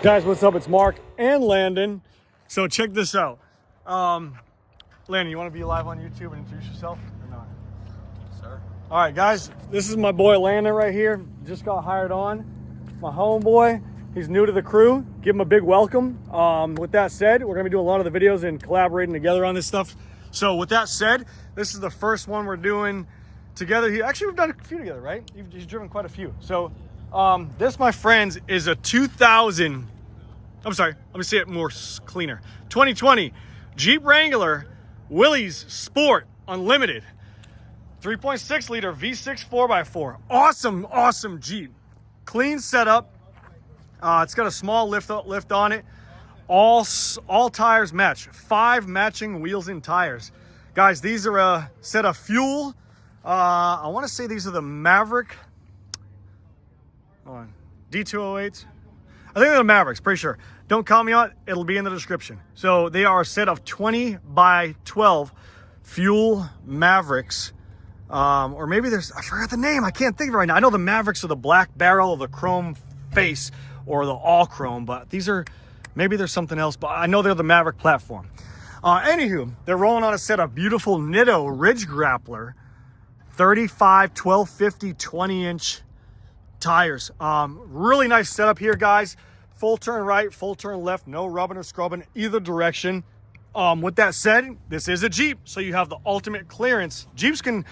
Guys, what's up? It's Mark and Landon. So check this out. Landon, you want to be live on YouTube and introduce yourself or not? Sir. All right, guys, this is my boy Landon right here. Just got hired on. My homeboy. He's new to the crew. Give him a big welcome. With that said, we're going to be doing a lot of the videos and collaborating together on this stuff. So with that said, this is the first one we're doing together. Actually, we've done a few together, right? He's driven quite a few. So this, my friends, is a 2000... I'm sorry, let me say it more cleaner. 2020 Jeep Wrangler Willys Sport Unlimited. 3.6 liter V6 4x4. Awesome Jeep. Clean setup. It's got a small lift on it. All tires match. 5 matching wheels and tires. Guys, these are a set of FUEL. I want to say these are the Maverick. Hold on. D208s. I think they're the Mavericks, pretty sure. Don't call me on it, it'll be in the description. So they are a set of 20 by 12 FUEL Mavericks. Or maybe I forgot the name, I can't think of it right now. I know the Mavericks are the black barrel of the chrome face or the all chrome, but these are, maybe there's something else, but I know they're the Maverick platform. Anywho, they're rolling on a set of beautiful Nitto Ridge Grappler 35, 1250, 20-inch tires. Really nice setup here, guys. Full turn right, full turn left, no rubbing or scrubbing either direction. With that said, this is a Jeep, so you have the ultimate clearance. Jeeps can,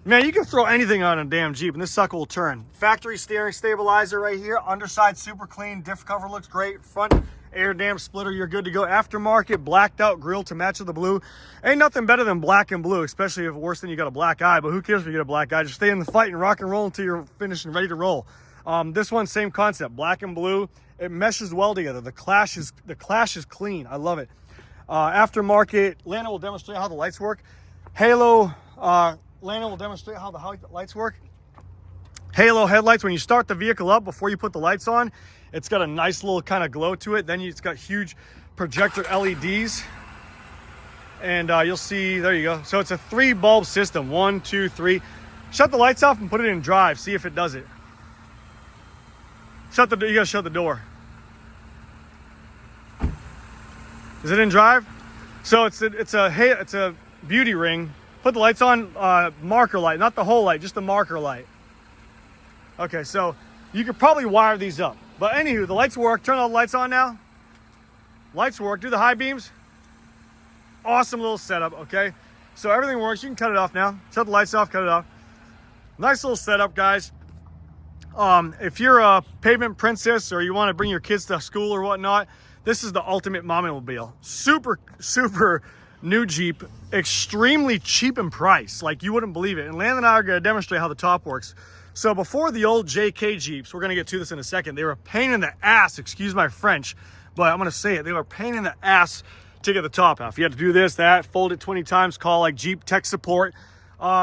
man, you can throw anything on a damn Jeep and this sucker will turn. Factory steering stabilizer right here, underside super clean, diff cover looks great, front air dam splitter, you're good to go. Aftermarket blacked out grille to match with the blue. Ain't nothing better than black and blue, especially if worse than you got a black eye, but who cares if you get a black eye? Just stay in the fight and rock and roll until you're finished and ready to roll. This one, same concept, black and blue. It meshes well together. The clash is clean. I love it. Aftermarket, Landon will demonstrate how the lights work. Halo, Landon will demonstrate how the lights work. Halo headlights, when you start the vehicle up before you put the lights on, it's got a nice little kind of glow to it. Then it's got huge projector LEDs. And you'll see, there you go. So it's a 3 bulb system, 1, 2, 3. Shut the lights off and put it in drive. See if it does it. You gotta shut the door. Is it in drive? So it's a beauty ring. Put the lights on, marker light, not the whole light, just the marker light. Okay, so you could probably wire these up. But anywho, the lights work. Turn all the lights on now. Lights work. Do the high beams. Awesome little setup, okay? So everything works. You can cut it off now. Shut the lights off, cut it off. Nice little setup, guys. If you're a pavement princess or you want to bring your kids to school or whatnot, this is the ultimate mommy-mobile. Super new Jeep, extremely cheap in price, like you wouldn't believe it. And Landon and I are going to demonstrate how the top works. So before the old JK Jeeps, we're going to get to this in a second, they were a pain in the ass, excuse my French, but I'm going to say it, they were a pain in the ass to get the top off. You had to do this, that, fold it 20 times, call like Jeep tech support.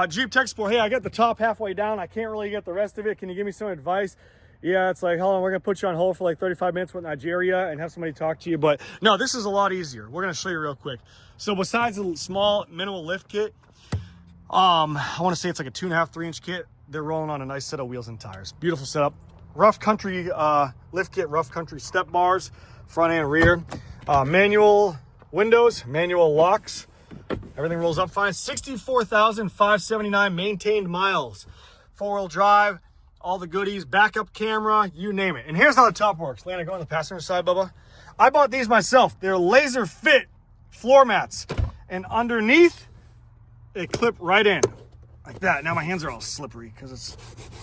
Jeep tech support, hey, I got the top halfway down. I can't really get the rest of it. Can you give me some advice? Yeah, it's like, hold on, we're going to put you on hold for like 35 minutes with Nigeria and have somebody talk to you. But no, this is a lot easier. We're going to show you real quick. So besides the small minimal lift kit, I want to say it's like a 2.5, 3-inch kit. They're rolling on a nice set of wheels and tires. Beautiful setup. Rough country lift kit, rough country step bars, front and rear. Manual windows, manual locks. Everything rolls up fine. 64,579 maintained miles. 4-wheel drive, all the goodies, backup camera, you name it. And here's how the top works. Landon, go on the passenger side, Bubba. I bought these myself. They're laser fit floor mats. And underneath, they clip right in. Like that. Now my hands are all slippery because it's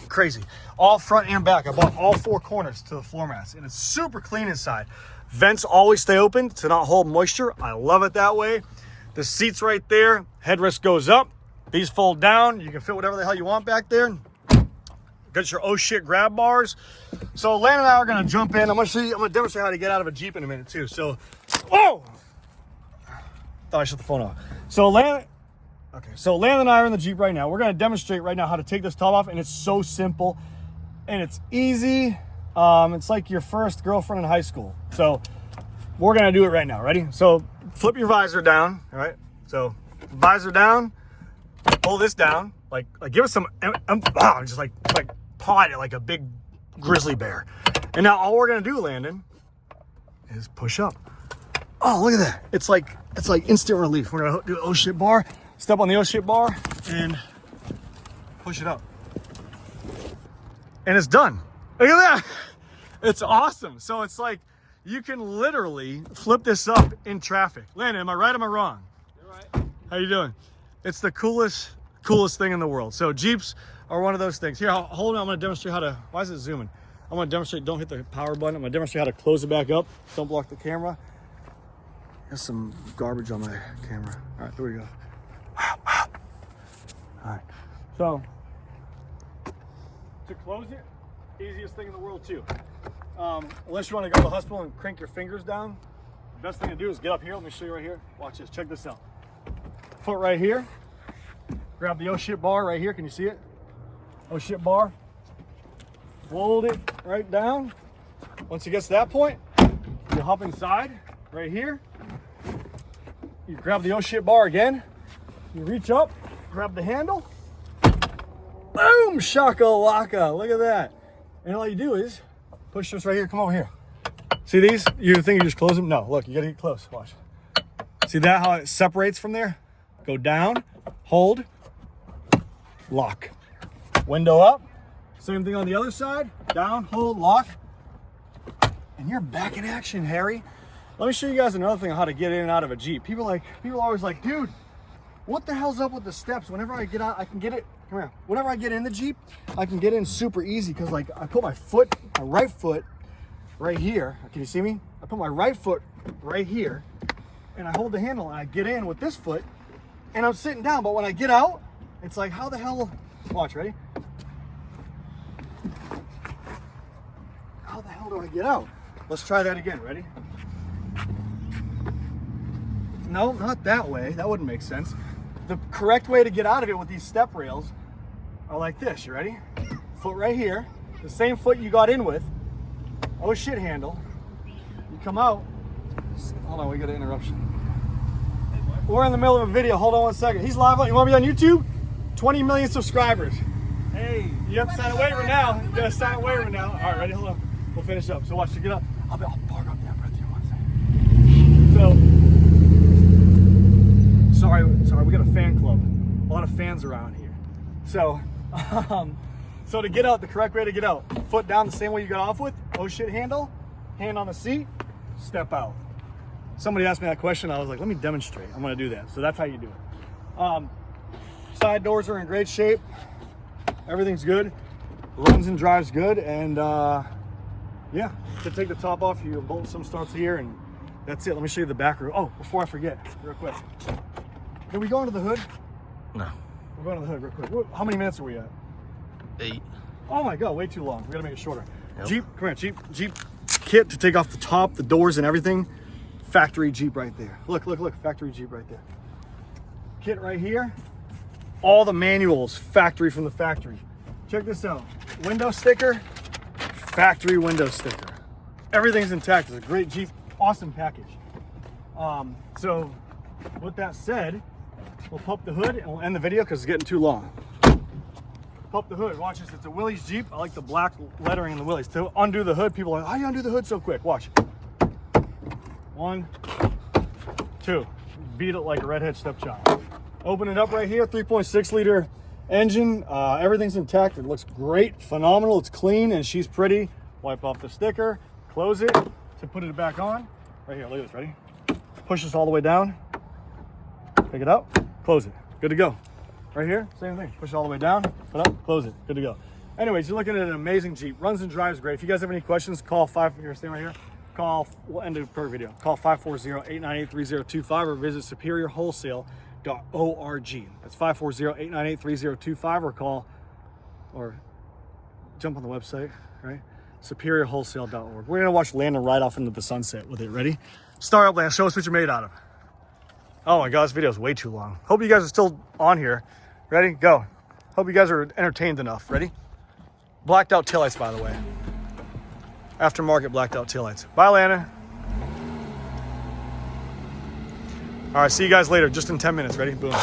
crazy. All front and back. I bought all 4 corners to the floor mats. And it's super clean inside. Vents always stay open to not hold moisture. I love it that way. The seats right there, headrest goes up, these fold down, you can fit whatever the hell you want back there. Got your oh shit grab bars. So Landon and I are gonna jump in. I'm gonna demonstrate how to get out of a Jeep in a minute too. So, whoa! Thought I shut the phone off. So Landon and I are in the Jeep right now. We're gonna demonstrate right now how to take this top off, and it's so simple and it's easy. It's like your first girlfriend in high school. So we're gonna do it right now. Ready? So flip your visor down. All right. So visor down. Pull this down. Like give us some. Just like paw it like a big grizzly bear. And now all we're gonna do, Landon, is push up. Oh, look at that. It's like instant relief. We're gonna do an oh shit bar, step on the oh shit bar and push it up. And it's done. Look at that. It's awesome. So it's like, you can literally flip this up in traffic. Landon, am I right or am I wrong? You're right. How you doing? It's the coolest thing in the world. So Jeeps are one of those things. Here, hold on, I'm gonna demonstrate how to, why is it zooming? I'm gonna demonstrate, don't hit the power button. I'm gonna demonstrate how to close it back up. Don't block the camera. There's some garbage on my camera. All right, here we go. All right, so to close it, easiest thing in the world too. Unless you want to go to the hospital and crank your fingers down, the best thing to do is get up here. Let me show you right here. Watch this, check this out. Foot right here, grab the oh shit bar right here. Can you see it? Oh shit bar. Fold it right down. Once it gets to that point, you hop inside right here. You grab the oh shit bar again. You reach up, grab the handle. Boom, shakalaka. Look at that. And all you do is push this right here. Come over here. See these? You think you just close them? No, look, you gotta get close. Watch. See that, how it separates from there? Go down, hold, lock. Window up. Same thing on the other side. Down, hold, lock. And you're back in action, Harry. Let me show you guys another thing on how to get in and out of a Jeep. People are always like, dude, what the hell's up with the steps? Whenever I get out, I can get it. Come here. Whenever I get in the Jeep, I can get in super easy because like I put my right foot right here. Can you see me? I put my right foot right here and I hold the handle and I get in with this foot and I'm sitting down. But when I get out, it's like, how the hell, watch, ready? How the hell do I get out? Let's try that again, ready? No, not that way. That wouldn't make sense. The correct way to get out of it with these step rails are like this. You ready? Foot right here. The same foot you got in with. Oh shit handle. You come out. Hold on, we got an interruption. We're in the middle of a video. Hold on 1 second. He's live. You want to be on YouTube? 20 million subscribers. Hey, you have to sign a waiver now. You gotta sign a waiver now. All right, ready? Hold on. We'll finish up. So watch, you get up. I'll park up that breath here 1 second. So, sorry, we got a fan club. A lot of fans around here. So, so to get out, the correct way to get out, foot down the same way you got off with, oh shit handle, hand on the seat, step out. Somebody asked me that question. I was like, let me demonstrate. I'm gonna do that. So that's how you do it. Side doors are in great shape. Everything's good. Runs and drives good. And yeah, to take the top off, you bolt some starts here and that's it. Let me show you the back room. Oh, before I forget, real quick. Can we go into the hood? No. We're going to the hood real quick. How many minutes are we at? 8. Oh my God, way too long. We gotta make it shorter. Yep. Jeep, come here, Jeep kit to take off the top, the doors and everything. Factory Jeep right there. Look, factory Jeep right there. Kit right here. All the manuals, factory from the factory. Check this out. Window sticker, factory window sticker. Everything's intact. It's a great Jeep, awesome package. So with that said, we'll pop the hood and we'll end the video because it's getting too long. Pop the hood, watch this. It's a Willys Jeep. I like the black lettering in the Willys. To undo the hood, people are like, how do you undo the hood so quick? Watch. 1, 2. Beat it like a redhead stepchild. Open it up right here, 3.6 liter engine. Everything's intact. It looks great, phenomenal. It's clean and she's pretty. Wipe off the sticker, close it to put it back on. Right here, look at this, ready? Push this all the way down. Pick it up, close it. Good to go. Right here, same thing. Push it all the way down, put up, close it. Good to go. Anyways, you're looking at an amazing Jeep. Runs and drives great. If you guys have any questions, call you're staying right here. We'll end the per video. Call 540-898-3025 or visit superiorwholesale.org. That's 540-898-3025 or jump on the website, right? superiorwholesale.org. We're gonna watch Landon ride off into the sunset with it. Ready? Start up, Landon. Show us what you're made out of. Oh my God, this video is way too long. Hope you guys are still on here. Ready? Go. Hope you guys are entertained enough. Ready? Blacked out taillights, by the way. Aftermarket blacked out taillights. Bye, Lana. All right, see you guys later, just in 10 minutes. Ready? Boom.